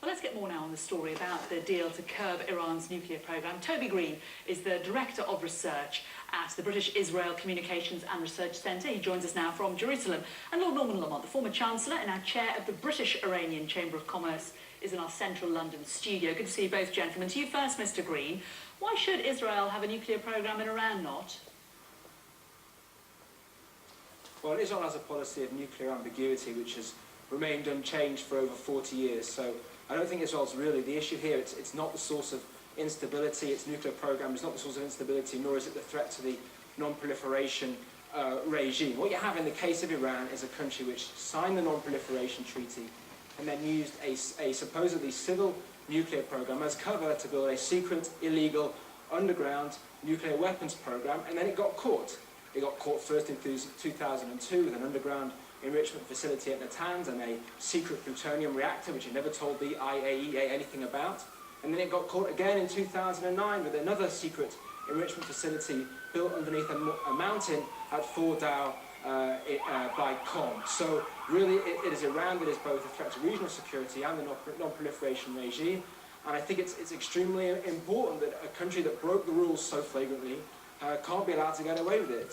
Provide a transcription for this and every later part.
Well, let's get more now on the story about the deal to curb Iran's nuclear programme. Toby Greene is the Director of Research at the British Israel Communications and Research Centre. He joins us now from Jerusalem. And Lord Normal Lamont, the former Chancellor and now Chair of the British-Iranian Chamber of Commerce, is in our central London studio. Good to see you both, gentlemen. To you first, Mr. Greene. Why should Israel have a nuclear programme and Iran not? Well, Israel has a policy of nuclear ambiguity which has remained unchanged for over 40 years. So I don't think Israel's really the issue here. It's not the source of instability. Its nuclear program is not the source of instability, nor is it the threat to the non-proliferation regime. What you have in the case of Iran is a country which signed the non-proliferation treaty and then used a supposedly civil nuclear program as cover to build a secret, illegal, underground nuclear weapons program, and then it got caught. It got caught first in 2002 with an underground enrichment facility at Natanz and a secret plutonium reactor which it never told the IAEA anything about. And then it got caught again in 2009 with another secret enrichment facility built underneath a mountain at Fordow by Qom. So really it is Iran that is both a threat to regional security and the non-proliferation regime. And I think it's extremely important that a country that broke the rules so flagrantly can't be allowed to get away with it.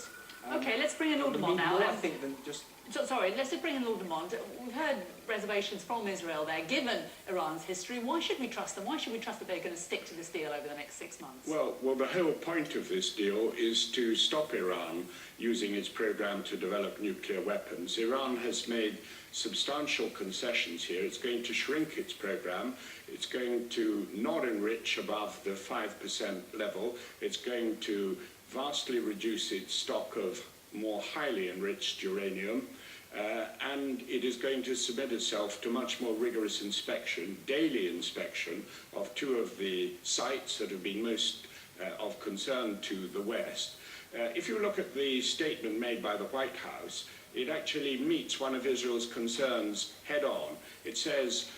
OK, let's bring in Lord Normal now. I think than just... Sorry, let's just bring in Lord Normal. We've heard reservations from Israel there. Given Iran's history, why should we trust them? Why should we trust that they're going to stick to this deal over the next 6 months? Well, the whole point of this deal is to stop Iran using its program to develop nuclear weapons. Iran has made substantial concessions here. It's going to shrink its program. It's going to not enrich above the 5% level. It's going to vastly reduce its stock of more highly enriched uranium, and it is going to submit itself to much more rigorous inspection, daily inspection, of two of the sites that have been most of concern to the West. If you look at the statement made by the White House, it actually meets one of Israel's concerns head-on. It says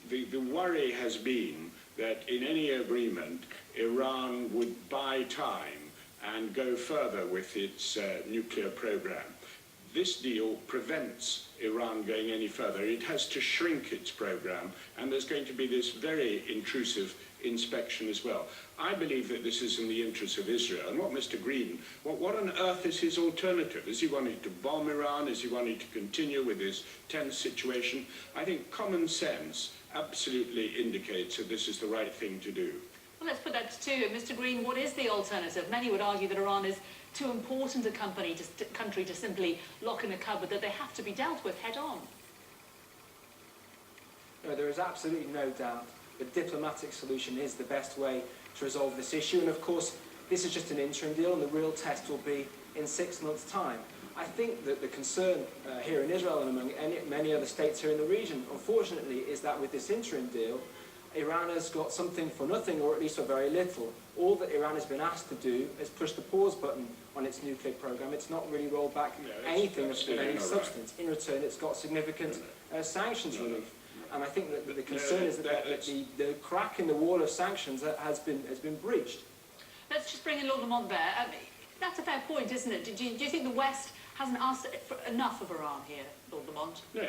the worry has been that in any agreement, Iran would buy time and go further with its nuclear program. This deal prevents Iran going any further. It has to shrink its program, and there's going to be this very intrusive inspection as well. I believe that this is in the interest of Israel. And what Mr. Greene, what on earth is his alternative? Is he wanting to bomb Iran? Is he wanting to continue with this tense situation? I think common sense absolutely indicates that this is the right thing to do. Well, let's put that to you. Mr. Greene, what is the alternative? Many would argue that Iran is too important a country to simply lock in a cupboard, that they have to be dealt with head-on. No, there is absolutely no doubt that diplomatic solution is the best way to resolve this issue. And of course, this is just an interim deal, and the real test will be in 6 months' time. I think that the concern here in Israel and among many other states here in the region, unfortunately, is that with this interim deal, Iran has got something for nothing, or at least for very little. All that Iran has been asked to do is push the pause button on its nuclear program. It's not really rolled back anything of any substance. In return, it's got significant sanctions relief. And I think that the concern is that the crack in the wall of sanctions has been breached. Let's just bring in Lord Lamont there. That's a fair point, isn't it? Do you think the West hasn't asked for enough of Iran here, Lord Lamont? No,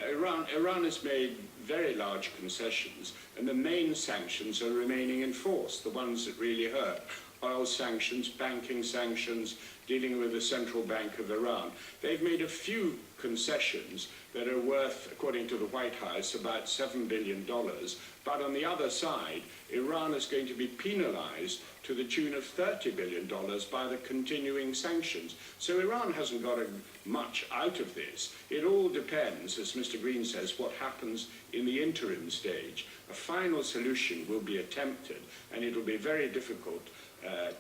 Iran has made very large concessions, and the main sanctions are remaining in force, the ones that really hurt. Oil sanctions, banking sanctions, dealing with the Central Bank of Iran. They've made a few concessions that are worth, according to the White House, about $7 billion. But on the other side, Iran is going to be penalized to the tune of $30 billion by the continuing sanctions. So Iran hasn't got much out of this. It all depends, as Mr. Greene says, what happens in the interim stage. A final solution will be attempted, and it'll be very difficult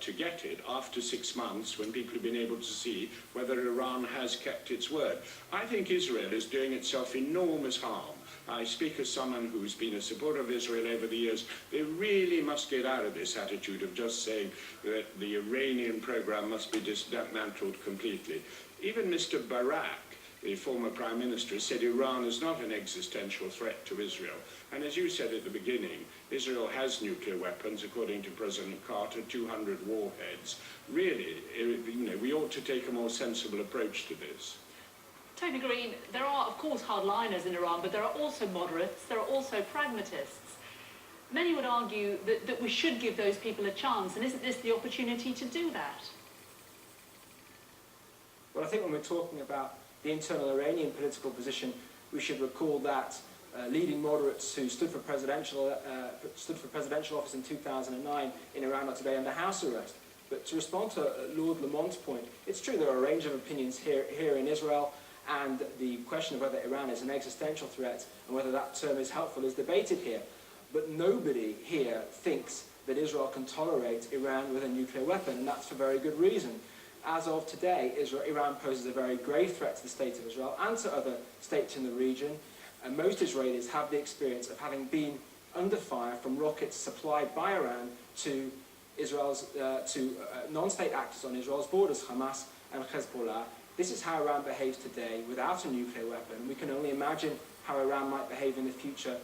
to get it after 6 months, when people have been able to see whether Iran has kept its word. I think Israel is doing itself enormous harm. I speak as someone who's been a supporter of Israel over the years. They really must get out of this attitude of just saying that the Iranian program must be dismantled completely. Even Mr. Barak, the former Prime Minister, said Iran is not an existential threat to Israel. And as you said at the beginning, Israel has nuclear weapons, according to President Carter, 200 warheads. Really, we ought to take a more sensible approach to this. Toby Greene, there are, of course, hardliners in Iran, but there are also moderates, there are also pragmatists. many would argue that we should give those people a chance, and isn't this the opportunity to do that? Well, I think when we're talking about the internal Iranian political position, we should recall that leading moderates who stood for presidential office in 2009 in Iran are today under house arrest. But to respond to Lord Lamont's point, it's true there are a range of opinions here in Israel, and the question of whether Iran is an existential threat and whether that term is helpful is debated here. But nobody here thinks that Israel can tolerate Iran with a nuclear weapon, and that's for very good reason. As of today, Iran poses a very grave threat to the state of Israel and to other states in the region, and most Israelis have the experience of having been under fire from rockets supplied by Iran to non-state actors on Israel's borders, Hamas and Hezbollah. This is how Iran behaves today without a nuclear weapon. We can only imagine how Iran might behave in the future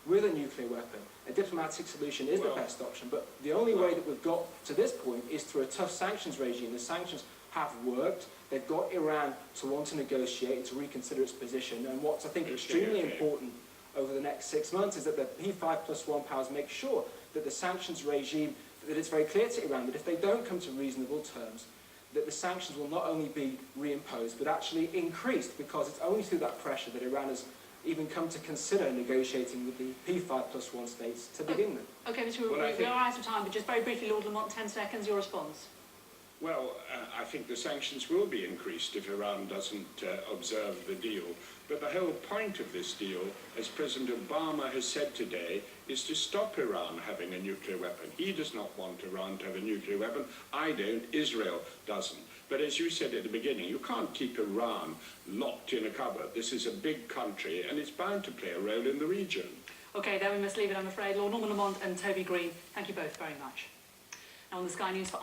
with a nuclear weapon. A diplomatic solution is the best option, but the only way that we've got to this point is through a tough sanctions regime. The sanctions have worked. They've got Iran to want to negotiate and to reconsider its position. And what's, I think, extremely important over the next 6 months is that the P5+1 powers make sure that the sanctions regime, that it's very clear to Iran that if they don't come to reasonable terms, that the sanctions will not only be reimposed, but actually increased, because it's only through that pressure that Iran has even come to consider negotiating with the P5+1 states to begin with. OK, Mr. Rubin, we are out of time, but just very briefly, Lord Lamont, 10 seconds, your response. Well, I think the sanctions will be increased if Iran doesn't observe the deal. But the whole point of this deal, as President Obama has said today, is to stop Iran having a nuclear weapon. He does not want Iran to have a nuclear weapon. I don't. Israel doesn't. But as you said at the beginning, you can't keep Iran locked in a cupboard. This is a big country, and it's bound to play a role in the region. OK, there we must leave it, I'm afraid. Lord Normal Lamont and Toby Greene, thank you both very much. Now on the Sky News for